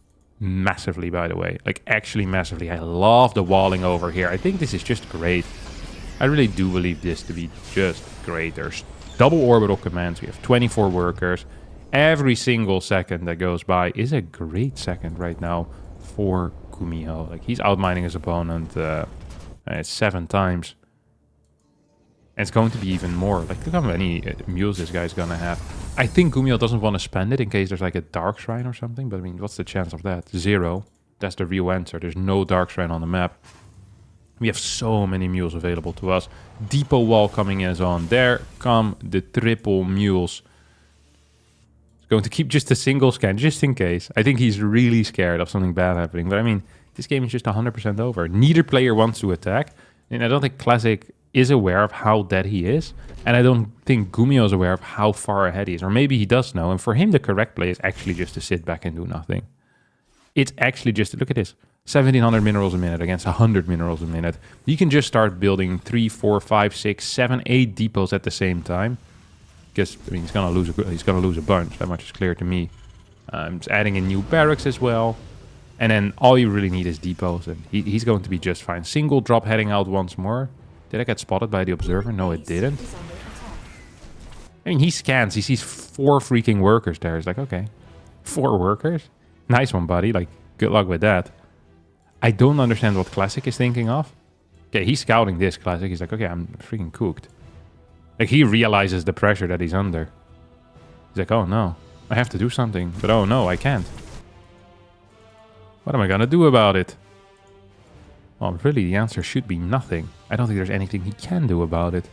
massively, by the way. Like, actually massively. I love the walling over here. I think this is just great. I really do believe this to be just great. There's double orbital commands. We have 24 workers. Every single second that goes by is a great second right now for Gumiho. Like, he's outmining his opponent 7 times. And it's going to be even more. Like, look how many mules this guy's gonna have. I think Gumiho doesn't want to spend it in case there's like a Dark Shrine or something. But I mean, what's the chance of that? 0. That's the real answer. There's no Dark Shrine on the map. We have so many mules available to us. Depot wall coming in on. There come the triple mules. It's going to keep just a single scan, just in case. I think he's really scared of something bad happening. But I mean, this game is just 100% over. Neither player wants to attack. And I don't think Classic is aware of how dead he is. And I don't think Gumiho is aware of how far ahead he is. Or maybe he does know. And for him, the correct play is actually just to sit back and do nothing. It's actually just, look at this. 1700 minerals a minute against 100 minerals a minute. You can just start building 3, 4, 5, 6, 7, 8 depots at the same time. Because, I mean, he's gonna lose a bunch. That much is clear to me. Just adding in new barracks as well. And then all you really need is depots. And he's going to be just fine. Single drop heading out once more. Did I get spotted by the observer? No, it didn't. I mean, he scans. He sees 4 freaking workers there. He's like, okay, 4 workers? Nice one, buddy. Like, good luck with that. I don't understand what Classic is thinking of. Okay, he's scouting this Classic. He's like, okay, I'm freaking cooked. Like, he realizes the pressure that he's under. He's like, oh no, I have to do something. But oh no, I can't. What am I gonna do about it? Well, really, the answer should be nothing. I don't think there's anything he can do about it.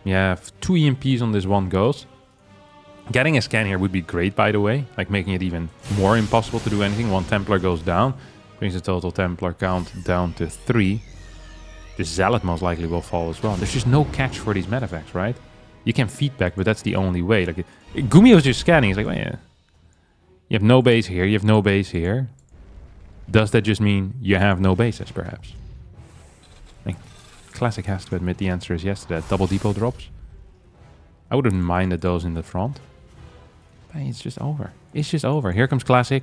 You have 2 EMPs on this one ghost. Getting a scan here would be great, by the way. Like, making it even more impossible to do anything. 1 Templar goes down. Brings the total Templar count down to 3. The Zealot most likely will fall as well. There's just no catch for these medevacts, right? You can feedback, but that's the only way. Like, Gumiho's just scanning. He's like, oh yeah. You have no base here. You have no base here. Does that just mean you have no bases, perhaps? Like, Classic has to admit the answer is yes to that. Double depot drops. I wouldn't mind at those in the front. But it's just over. It's just over. Here comes Classic.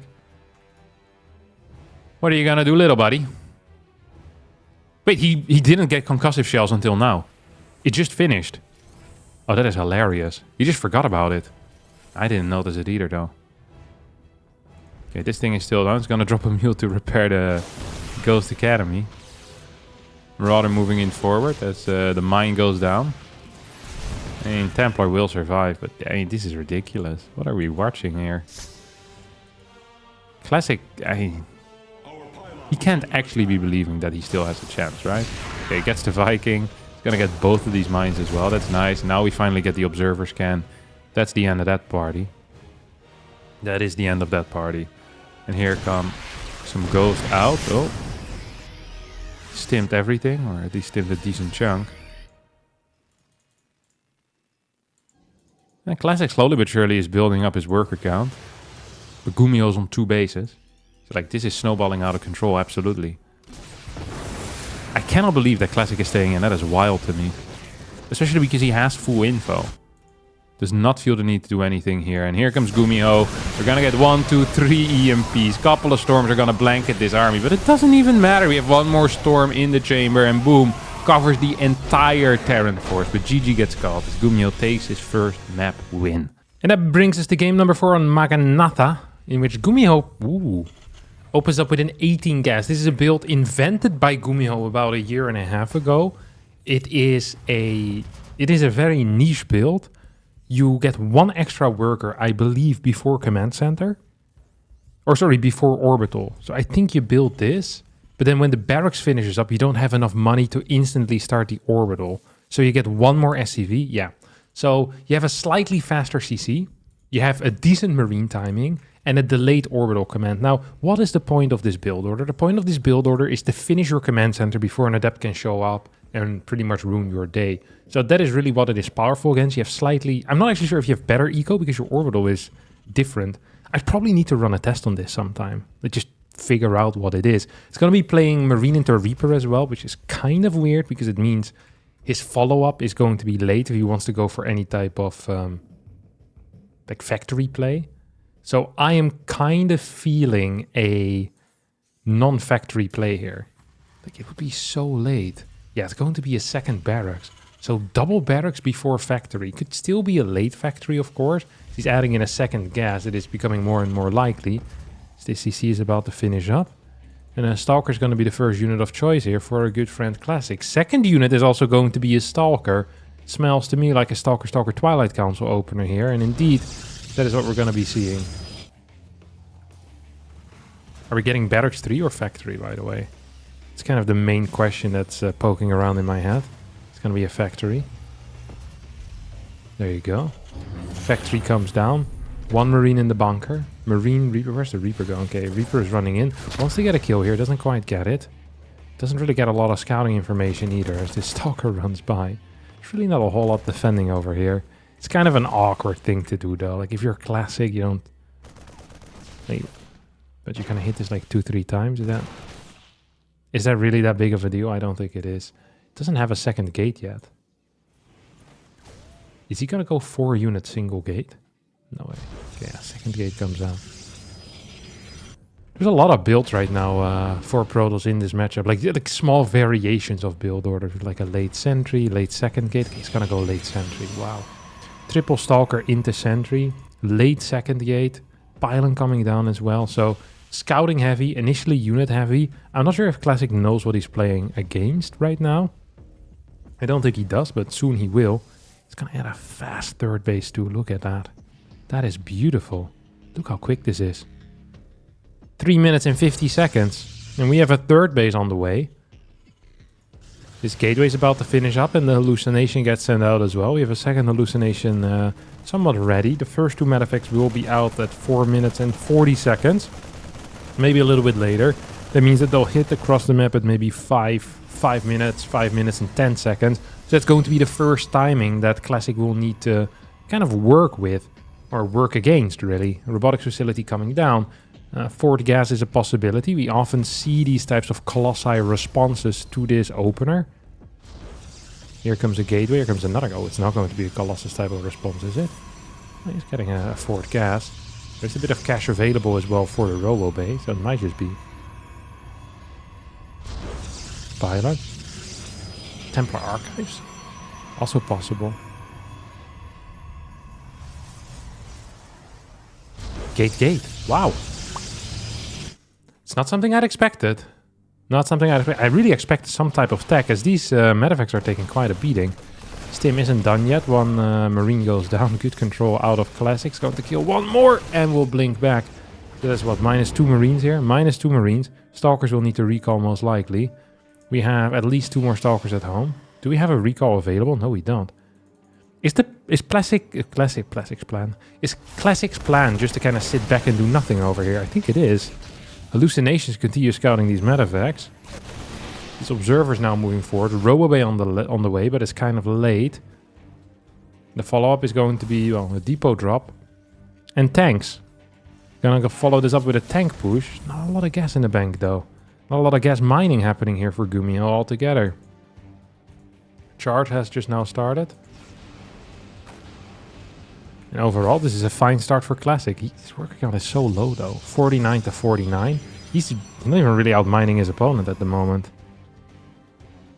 What are you gonna do, little buddy? Wait, he didn't get concussive shells until now. It just finished. Oh, that is hilarious. He just forgot about it. I didn't notice it either, though. Okay, this thing is still down. It's gonna drop a mule to repair the Ghost Academy. Marauder moving in forward as the mine goes down. I mean, Templar will survive, but I mean, this is ridiculous. What are we watching here? Classic, he can't actually be believing that he still has a chance, right? Okay, gets the Viking. He's gonna get both of these mines as well. That's nice. Now we finally get the Observer scan. That's the end of that party. That is the end of that party. And here come some ghosts out. Oh. Stimmed everything, or at least stimmed a decent chunk. And Classic slowly but surely is building up his worker count. But Gumiho's on 2 bases. So like, this is snowballing out of control, absolutely. I cannot believe that Classic is staying in. That is wild to me. Especially because he has full info. Does not feel the need to do anything here. And here comes Gumiho. We're gonna get 1, 2, 3 EMPs. Couple of storms are gonna blanket this army. But it doesn't even matter. We have 1 more storm in the chamber. And boom. Covers the entire Terran force. But GG gets called as Gumiho takes his first map win. And that brings us to game number 4 on Maganatha. In which Gumiho opens up with an 18 gas. This is a build invented by Gumiho about 1.5 years ago. It is a very niche build. You get 1 extra worker, I believe, before command center. Or sorry, before orbital. So I think you build this. But then when the barracks finishes up, you don't have enough money to instantly start the orbital. So you get 1 more SCV. Yeah. So you have a slightly faster CC. You have a decent marine timing. And a delayed orbital command. Now, what is the point of this build order? The point of this build order is to finish your command center before an adept can show up and pretty much ruin your day. So that is really what it is powerful against. You have slightly... I'm not actually sure if you have better eco because your orbital is different. I probably need to run a test on this sometime. But just figure out what it is. It's going to be playing Marine into Reaper as well, which is kind of weird because it means his follow-up is going to be late if he wants to go for any type of like factory play. So I am kind of feeling a non-factory play here. Like, it would be so late. Yeah, it's going to be a second barracks. So double barracks before factory. Could still be a late factory, of course. He's adding in a second gas. It is becoming more and more likely. This CC is about to finish up. And a Stalker is going to be the first unit of choice here for a good friend Classic. Second unit is also going to be a Stalker. Smells to me like a Stalker Twilight Council opener here. And indeed... that is what we're going to be seeing. Are we getting Barracks 3 or Factory, by the way? It's kind of the main question that's poking around in my head. It's going to be a Factory. There you go. Factory comes down. 1 Marine in the bunker. Marine, Reaper. Where's the Reaper going? Okay, Reaper is running in. Wants to get a kill here. Doesn't quite get it. Doesn't really get a lot of scouting information either as this Stalker runs by. There's really not a whole lot defending over here. It's kind of an awkward thing to do, though. Like, if you're Classic, you don't... Like, but you kind of hit this like 2-3 times. Is that really that big of a deal? I don't think it is. It doesn't have a second gate yet. Is he going to go 4 unit single gate? No way. Okay, yeah, second gate comes out. There's a lot of builds right now for Protoss in this matchup. Like small variations of build orders. Like a late sentry, late second gate. He's going to go late sentry. Wow. Triple Stalker into Sentry, late second gate, Pylon coming down as well. So scouting heavy, initially unit heavy. I'm not sure if Classic knows what he's playing against right now. I don't think he does, but soon he will. He's gonna add a fast third base too. Look at that. That is beautiful. Look how quick this is. 3 minutes and 50 seconds. And we have a third base on the way. This gateway is about to finish up and the hallucination gets sent out as well. We have a second hallucination somewhat ready. The first two medeffects will be out at 4 minutes and 40 seconds. Maybe a little bit later. That means that they'll hit across the map at maybe 5 minutes and 10 seconds. So that's going to be the first timing that Classic will need to kind of work with, or work against really. Robotics facility coming down. Fort gas is a possibility. We often see these types of Colossi responses to this opener. Here comes a gateway, here comes another. Oh, it's not going to be a Colossus type of response, is it? He's getting a Fort gas. There's a bit of cash available as well for the Robo base, so it might just be Pilot. Templar Archives, also possible. Gate. Wow. It's not something I'd expected. Not something I'd expected. I really expected some type of tech, as these medeffects are taking quite a beating. Stim isn't done yet. One Marine goes down. Good control out of Classics. Going to kill one more and will blink back. So that's what, -2 Marines here? -2 Marines. Stalkers will need to recall most likely. We have at least 2 more Stalkers at home. Do we have a recall available? No, we don't. Is Classic's plan just to kind of sit back and do nothing over here? I think it is. Hallucinations continue scouting these medeffects. This observer's now moving forward. Robo Bay on the way, but it's kind of late. The follow-up is going to be, well, a depot drop. And tanks. Gonna follow this up with a tank push. Not a lot of gas in the bank, though. Not a lot of gas mining happening here for Gumiho altogether. Charge has just now started. And overall, this is a fine start for Classic. His work count is so low, though. 49 to 49. He's not even really outmining his opponent at the moment.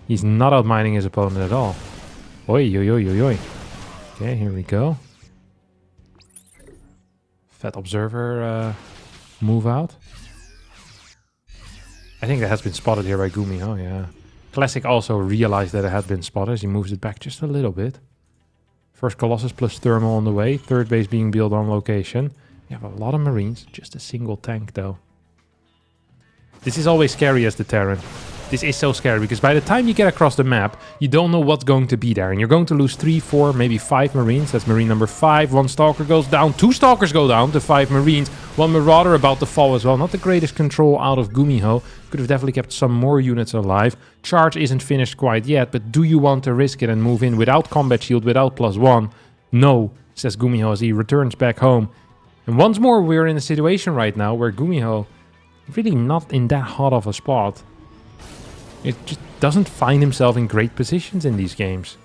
He's not outmining his opponent at all. Oi, oi, oi, oi, oi. Okay, here we go. Fat Observer move out. I think that has been spotted here by Gumiho, yeah. Classic also realized that it had been spotted. He moves it back just a little bit. First Colossus plus Thermal on the way. Third base being built on location. You have a lot of Marines. Just a single tank, though. This is always scary as the Terran. This is so scary, because by the time you get across the map, you don't know what's going to be there. And you're going to lose 3, 4, maybe 5 Marines. That's Marine number 5. 1 Stalker goes down. 2 Stalkers go down to 5 Marines. 1 Marauder about to fall as well. Not the greatest control out of Gumiho. Could have definitely kept some more units alive. Charge isn't finished quite yet, but do you want to risk it and move in without combat shield, without +1? No, says Gumiho as he returns back home. And once more, we're in a situation right now where Gumiho really not in that hot of a spot. It just doesn't find himself in great positions in these games.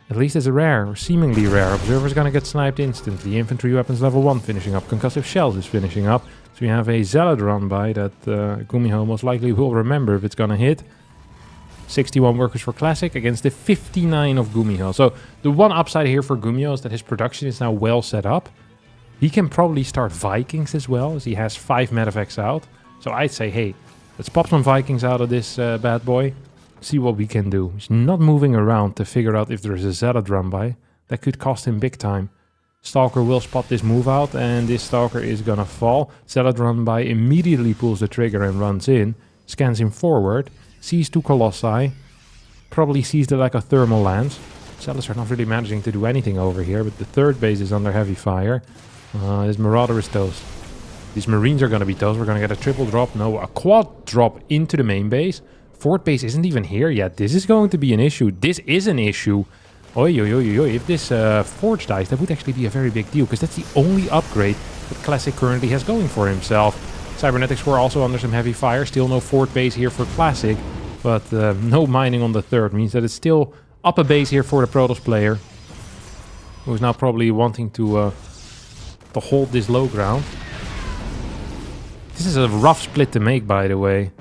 At least as a rare, or seemingly rare. Observer's gonna get sniped instantly. Infantry weapons level 1 finishing up. Concussive shells is finishing up. So we have a Zealot run by that Gumiho most likely will remember if it's gonna hit. 61 workers for Classic against the 59 of Gumiho. So the one upside here for Gumiho is that his production is now well set up. He can probably start Vikings as well, as he has 5 medeffects out. So I'd say, hey, let's pop some Vikings out of this bad boy. See what we can do. He's not moving around to figure out if there's a Zealot run by. That could cost him big time. Stalker will spot this move out, and this Stalker is gonna fall. Zealot run by immediately pulls the trigger and runs in. Scans him forward. Sees 2 Colossi. Probably sees the lack of thermal lands. Zealots are not really managing to do anything over here, but the third base is under heavy fire. This Marauder is toast. These Marines are going to be toast. We're going to get a triple drop. No, a quad drop into the main base. Fourth base isn't even here yet. This is going to be an issue. This is an issue. Oi, oi, oi, oi. If this Forge dies, that would actually be a very big deal, because that's the only upgrade that Classic currently has going for himself. Cybernetics were also under some heavy fire. Still no fourth base here for Classic, but no mining on the third means that it's still up a base here for the Protoss player, who's now probably wanting to hold this low ground. This is a rough split to make, by the way.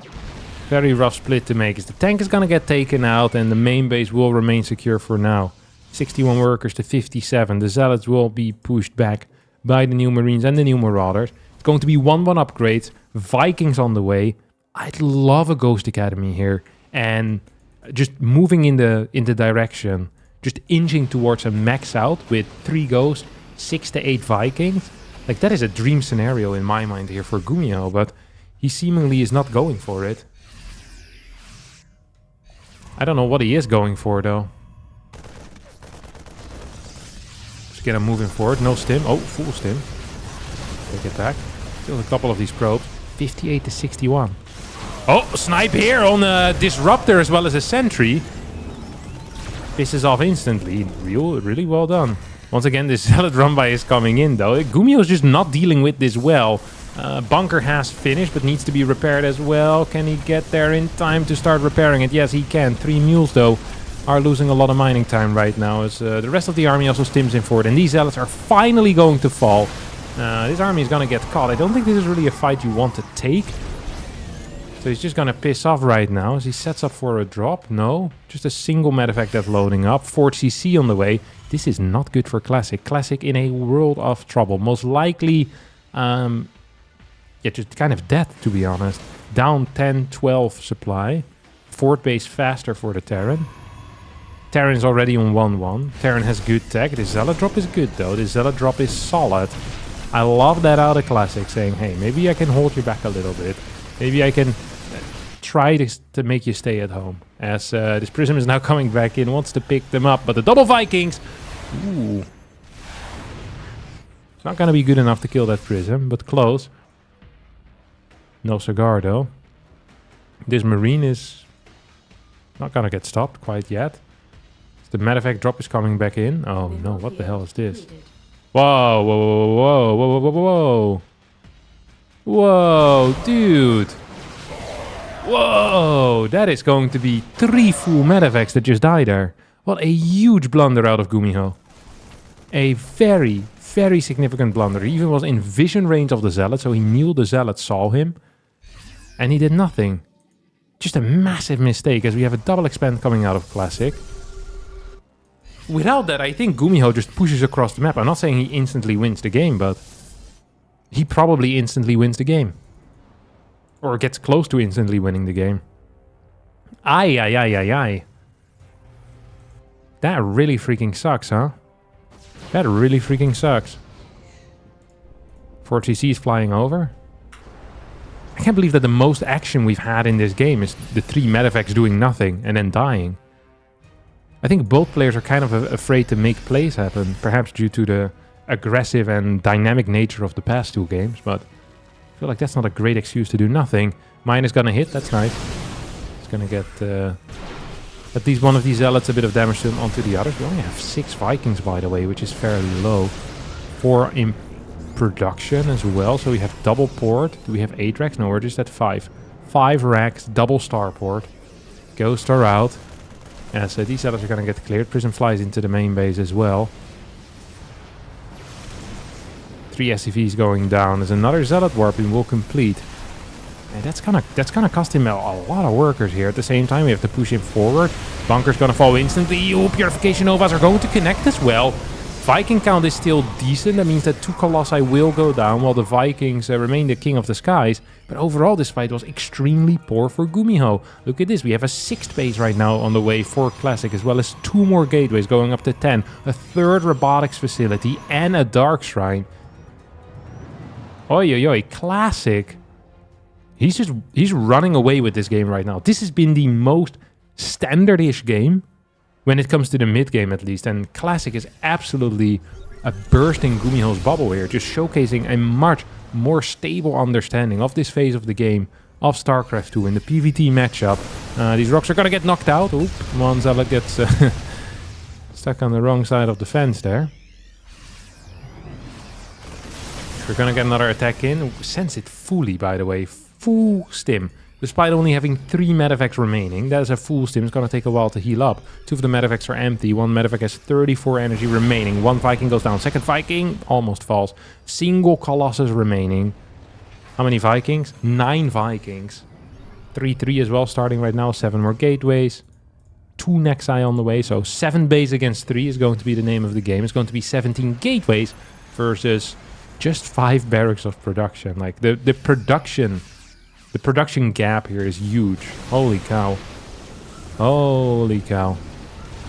Very rough split to make. As the tank is gonna get taken out and the main base will remain secure for now. 61 workers to 57. The Zealots will be pushed back by the new Marines and the new Marauders. It's going to be 1-1 upgrades. Vikings on the way. I'd love a Ghost Academy here. And just moving in the direction. Just inching towards a max out with 3 Ghosts, 6 to 8 Vikings. Like, that is a dream scenario in my mind here for Gumiho, but he seemingly is not going for it. I don't know what he is going for, though. Just get him moving forward. No stim. Oh, full stim. Take it back. Still a couple of these probes. 58 to 61. Oh, snipe here on a Disruptor as well as a Sentry. Pisses off instantly. Really well done. Once again, this Zealot run-by is coming in, though. Gumiho is just not dealing with this well. Bunker has finished, but needs to be repaired as well. Can he get there in time to start repairing it? Yes, he can. 3 mules, though, are losing a lot of mining time right now, as the rest of the army also stims in forward. And these Zealots are finally going to fall. This army is going to get caught. I don't think this is really a fight you want to take. So he's just going to piss off right now as he sets up for a drop. No, just a single medevac that's loading up. Fort CC on the way. This is not good for Classic. Classic in a world of trouble. Most likely, yeah, just kind of dead, to be honest. Down 10, 12 supply. Fort base faster for the Terran. Terran is already on 1-1. Terran has good tech. The Zealot drop is good, though. The Zealot drop is solid. I love that out of Classic, saying, hey, maybe I can hold you back a little bit. Maybe I can try to make you stay at home. As this Prism is now coming back in, wants to pick them up. But the double Vikings... Ooh. It's not going to be good enough to kill that Prism, but close. No cigar, though. This Marine is not going to get stopped quite yet. The medevac drop is coming back in. Oh no, what the hell is this? Whoa, whoa, whoa, whoa, whoa, whoa, whoa. Whoa, dude. Whoa, that is going to be 3 full medevacs that just died there. What a huge blunder out of Gumiho. A very, very significant blunder. He even was in vision range of the Zealot, so he knew the Zealot saw him. And he did nothing. Just a massive mistake, as we have a double expand coming out of Classic. Without that, I think Gumiho just pushes across the map. I'm not saying he instantly wins the game, but he probably instantly wins the game. Or gets close to instantly winning the game. Aye. That really freaking sucks, huh? That really freaking sucks. Fort CC is flying over. I can't believe that the most action we've had in this game is the 3 medevacs doing nothing and then dying. I think both players are kind of afraid to make plays happen, perhaps due to the aggressive and dynamic nature of the past 2 games, but I feel like that's not a great excuse to do nothing. Mine is gonna hit, that's nice. It's gonna get at least one of these Zealots a bit of damage onto the others. We only have 6 Vikings, by the way, which is fairly low. 4 in production as well, so we have double port. Do we have 8 racks? No, we're just at 5. 5 racks, double starport. Ghosts are out. Yeah, so these Zealots are gonna get cleared. Prism flies into the main base as well. 3 SCVs going down. There's another Zealot warping will complete. And that's gonna cost him a lot of workers here. At the same time, we have to push him forward. Bunker's gonna fall instantly. Oh, Purification Novas are going to connect as well. Viking count is still decent. That means that 2 Colossi will go down while the Vikings remain the king of the skies. But overall, this fight was extremely poor for Gumiho. Look at this. We have a 6th base right now on the way for Classic, as well as 2 more gateways going up to 10. A 3rd robotics facility and a Dark Shrine. Oi, Classic. He's running away with this game right now. This has been the most standard-ish game when it comes to the mid-game, at least. And Classic is absolutely bursting Gumiho's bubble here, just showcasing a much more stable understanding of this phase of the game, of StarCraft 2 in the PvT matchup. These rocks are gonna get knocked out. Oop, one Zealot gets stuck on the wrong side of the fence there. We're gonna get another attack in. Sense it fully, by the way. Full stim. Despite only having 3 medevacs remaining, that is a full stim. It's gonna take a while to heal up. 2 of the medevacs are empty. 1 medevac has 34 energy remaining. 1 Viking goes down. 2nd Viking almost falls. Single Colossus remaining. How many Vikings? 9 Vikings. 3-3 as well starting right now. 7 more gateways. 2 Nexi on the way. So 7 base against 3 is going to be the name of the game. It's going to be 17 gateways versus Just 5 barracks of production. Like the production gap here is huge. Holy cow. Holy cow.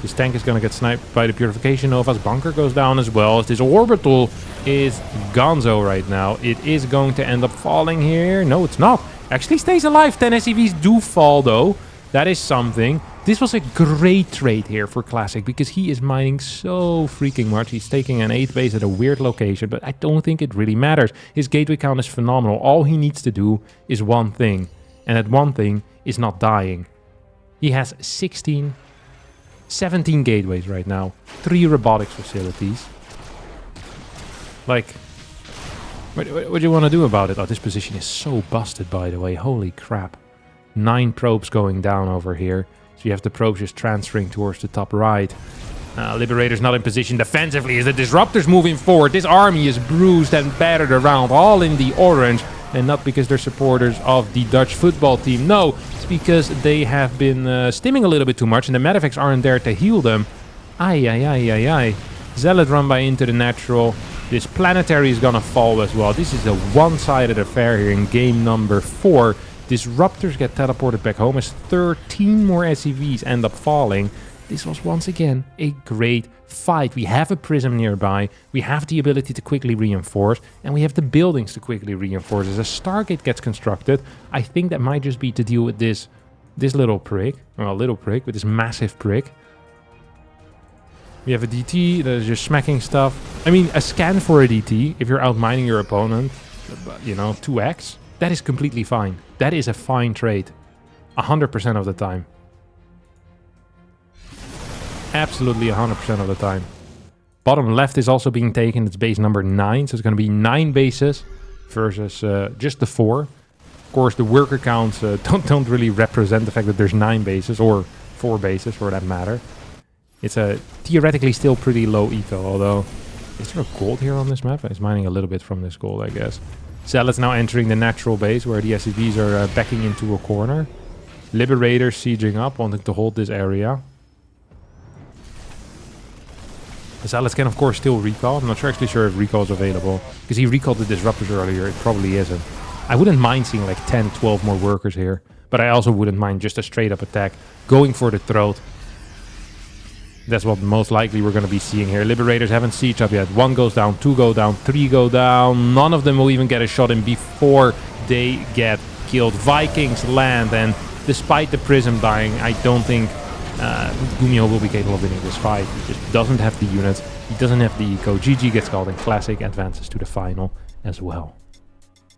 This tank is gonna get sniped by the Purification Nova's bunker goes down as well. As this orbital is gonzo right now. It is going to end up falling here. No, it's not. Actually stays alive. 10 SCVs do fall though. That is something. This was a great trade here for Classic because he is mining so freaking much. He's taking an 8th base at a weird location, but I don't think it really matters. His gateway count is phenomenal. All he needs to do is one thing, and that one thing is not dying. He has 17 gateways right now, 3 robotics facilities. Like, what do you want to do about it? Oh, this position is so busted, by the way. Holy crap. 9 probes going down over here. So you have the probes just transferring towards the top right. Liberator's not in position defensively as the Disruptor's moving forward. This army is bruised and battered around, all in the orange. And not because they're supporters of the Dutch football team. No, it's because they have been stimming a little bit too much and the Medivacs aren't there to heal them. Ay. Zealot run by into the natural. This planetary is gonna fall as well. This is a one-sided affair here in game number 4. Disruptors get teleported back home as 13 more SCVs end up falling. This was once again a great fight. We have a prism nearby, we have the ability to quickly reinforce, and we have the buildings to quickly reinforce. As a Stargate gets constructed, I think that might just be to deal with this little prick. Well, little prick, with this massive prick. We have a DT that is just smacking stuff. I mean, a scan for a DT, if you're outmining your opponent, you know, 2x, that is completely fine. That is a fine trade. 100% of the time. Absolutely 100% of the time. Bottom left is also being taken. It's base number 9. So it's going to be 9 bases versus just the 4. Of course, the worker counts don't really represent the fact that there's 9 bases or 4 bases for that matter. It's a theoretically still pretty low eco, although is there a gold here on this map? It's mining a little bit from this gold, I guess. Zealot's now entering the natural base where the SCVs are backing into a corner. Liberator sieging up, wanting to hold this area. Zealots can of course still recall. I'm not actually sure if recall is available. Because he recalled the Disruptors earlier, it probably isn't. I wouldn't mind seeing like 10, 12 more workers here. But I also wouldn't mind just a straight up attack. Going for the throat. That's what most likely we're going to be seeing here. Liberators haven't sieged up yet. 1 goes down, 2 go down, 3 go down. None of them will even get a shot in before they get killed. Vikings land, and despite the Prism dying, I don't think Gumiho will be capable of winning this fight. He just doesn't have the units. He doesn't have the eco. GG gets called, and Classic advances to the final as well.